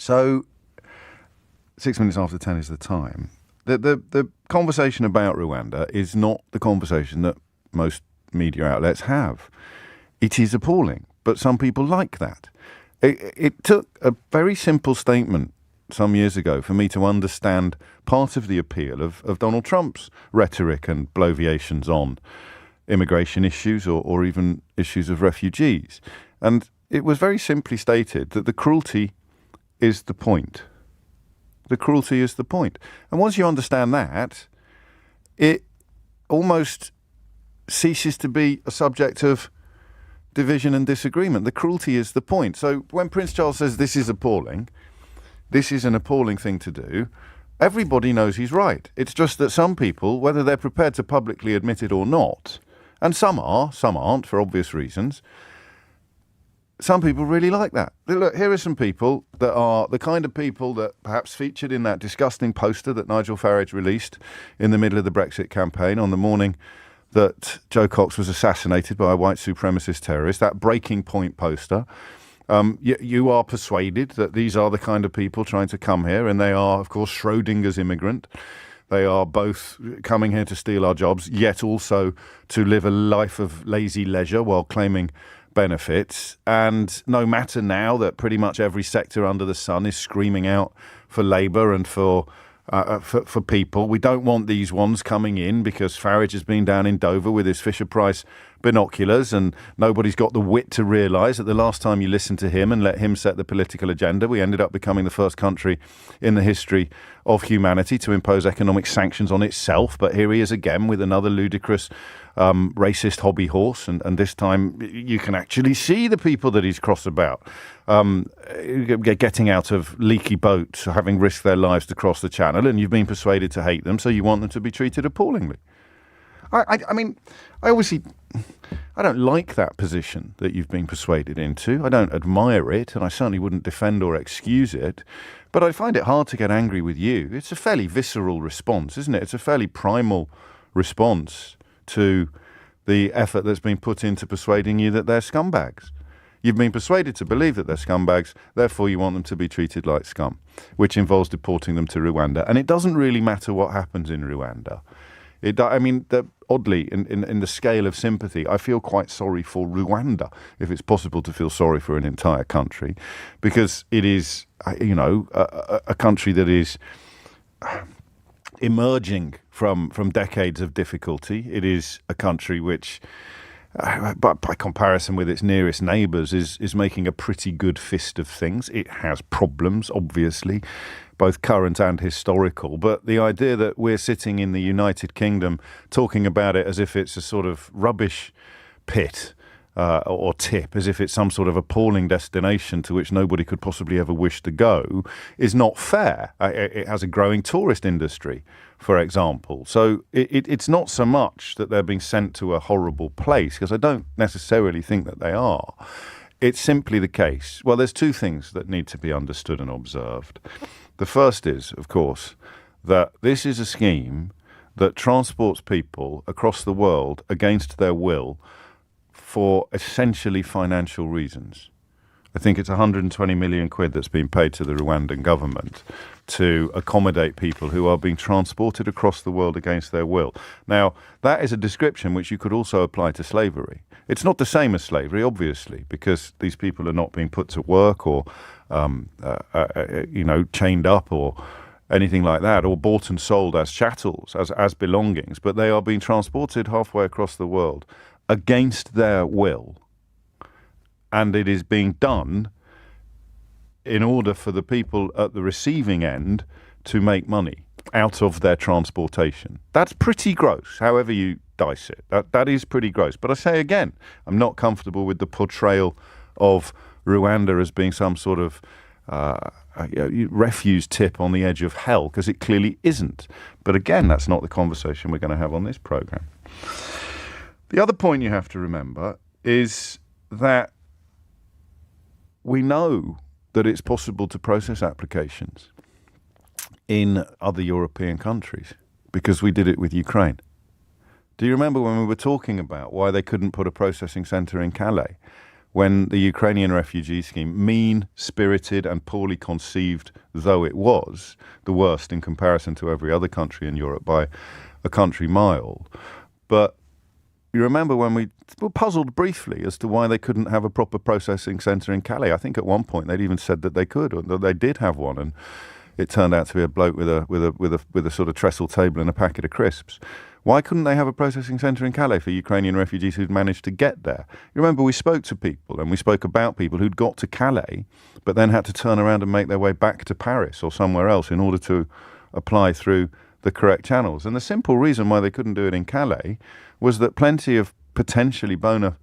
So 6 minutes after 10 is the time. The conversation about Rwanda is not the conversation that most media outlets have. It is appalling, but some people like that. It took a very simple statement some years ago for me to understand part of the appeal of Donald Trump's rhetoric and bloviations on immigration issues or even issues of refugees. And it was very simply stated that the cruelty is the point. The cruelty is the point. And once you understand that, it almost ceases to be a subject of division and disagreement. The cruelty is the point. So when Prince Charles says this is appalling, this is an appalling thing to do, everybody knows he's right. It's just that some people, whether they're prepared to publicly admit it or not, and some are, some aren't for obvious reasons, some people really like that. Look, here are some people that are the kind of people that perhaps featured in that disgusting poster that Nigel Farage released in the middle of the Brexit campaign on the morning that Joe Cox was assassinated by a white supremacist terrorist, that breaking point poster. You are persuaded that these are the kind of people trying to come here, and they are, of course, Schrodinger's immigrant. They are both coming here to steal our jobs, yet also to live a life of lazy leisure while claiming benefits. And no matter now that pretty much every sector under the sun is screaming out for labour and for people, we don't want these ones coming in because Farage has been down in Dover with his Fisher-Price binoculars, and nobody's got the wit to realise that the last time you listened to him and let him set the political agenda, we ended up becoming the first country in the history of humanity to impose economic sanctions on itself. But here he is again with another ludicrous racist hobby horse, and this time you can actually see the people that he's cross about, getting out of leaky boats, having risked their lives to cross the channel, and you've been persuaded to hate them, so you want them to be treated appallingly. I mean, I don't like that position that you've been persuaded into. I don't admire it, and I certainly wouldn't defend or excuse it, but I find it hard to get angry with you. It's a fairly visceral response, isn't it? It's a fairly primal response to the effort that's been put into persuading you that they're scumbags. You've been persuaded to believe that they're scumbags, therefore you want them to be treated like scum, which involves deporting them to Rwanda. And it doesn't really matter what happens in Rwanda. Oddly, in the scale of sympathy, I feel quite sorry for Rwanda, if it's possible to feel sorry for an entire country, because it is, a country that is emerging from decades of difficulty. It is a country which, by comparison with its nearest neighbours, is making a pretty good fist of things. It has problems, obviously, both current and historical, but the idea that we're sitting in the United Kingdom talking about it as if it's a sort of rubbish pit or tip, as if it's some sort of appalling destination to which nobody could possibly ever wish to go, is not fair. It has a growing tourist industry, for example. So it's not so much that they're being sent to a horrible place, because I don't necessarily think that they are. It's simply the case. Well, there's two things that need to be understood and observed. The first is, of course, that this is a scheme that transports people across the world against their will for essentially financial reasons. I think it's 120 million quid that's been paid to the Rwandan government to accommodate people who are being transported across the world against their will. Now, that is a description which you could also apply to slavery. It's not the same as slavery, obviously, because these people are not being put to work or, chained up or anything like that, or bought and sold as chattels, as belongings, but they are being transported halfway across the world against their will. And it is being done in order for the people at the receiving end to make money out of their transportation. That's pretty gross, however you dice it. That is pretty gross. But I say again, I'm not comfortable with the portrayal of Rwanda as being some sort of refuse tip on the edge of hell, because it clearly isn't. But again, that's not the conversation we're going to have on this programme. The other point you have to remember is that we know that it's possible to process applications in other European countries because we did it with Ukraine. Do you remember when we were talking about why they couldn't put a processing centre in Calais? when the Ukrainian refugee scheme, mean-spirited and poorly conceived though it was, the worst in comparison to every other country in Europe by a country mile. But you remember when we were puzzled briefly as to why they couldn't have a proper processing centre in Calais. I think at one point they'd even said that they could, or that they did have one, and it turned out to be a bloke with a sort of trestle table and a packet of crisps. Why couldn't they have a processing centre in Calais for Ukrainian refugees who'd managed to get there? You remember we spoke to people, and we spoke about people who'd got to Calais but then had to turn around and make their way back to Paris or somewhere else in order to apply through the correct channels. And the simple reason why they couldn't do it in Calais was that plenty of potentially bona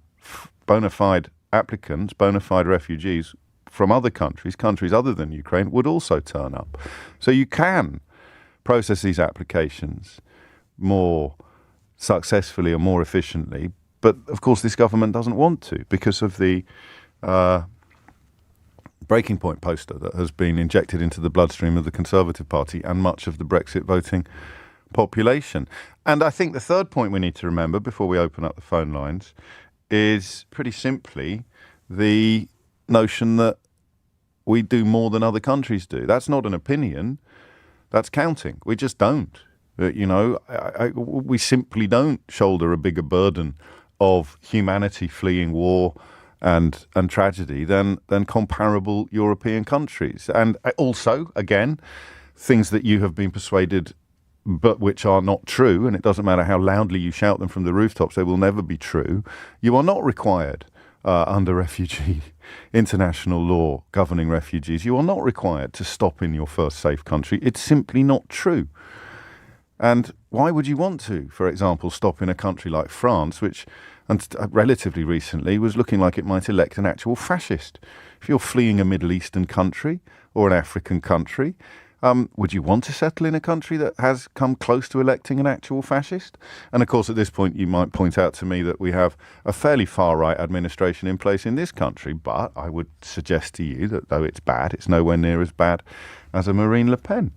fide applicants, bona fide refugees from other countries other than Ukraine, would also turn up. So you can process these applications more successfully and more efficiently. But, of course, this government doesn't want to because of the breaking point poster that has been injected into the bloodstream of the Conservative Party and much of the Brexit voting population. And I think the third point we need to remember before we open up the phone lines is pretty simply the notion that we do more than other countries do. That's not an opinion. That's counting. We just don't. We simply don't shoulder a bigger burden of humanity fleeing war and tragedy than comparable European countries. And also, again, things that you have been persuaded but which are not true, and it doesn't matter how loudly you shout them from the rooftops, they will never be true. You are not required under refugee international law governing refugees. You are not required to stop in your first safe country. It's simply not true. And why would you want to, for example, stop in a country like France, which relatively recently was looking like it might elect an actual fascist? If you're fleeing a Middle Eastern country or an African country, would you want to settle in a country that has come close to electing an actual fascist? And of course, at this point, you might point out to me that we have a fairly far-right administration in place in this country, but I would suggest to you that though it's bad, it's nowhere near as bad as a Marine Le Pen.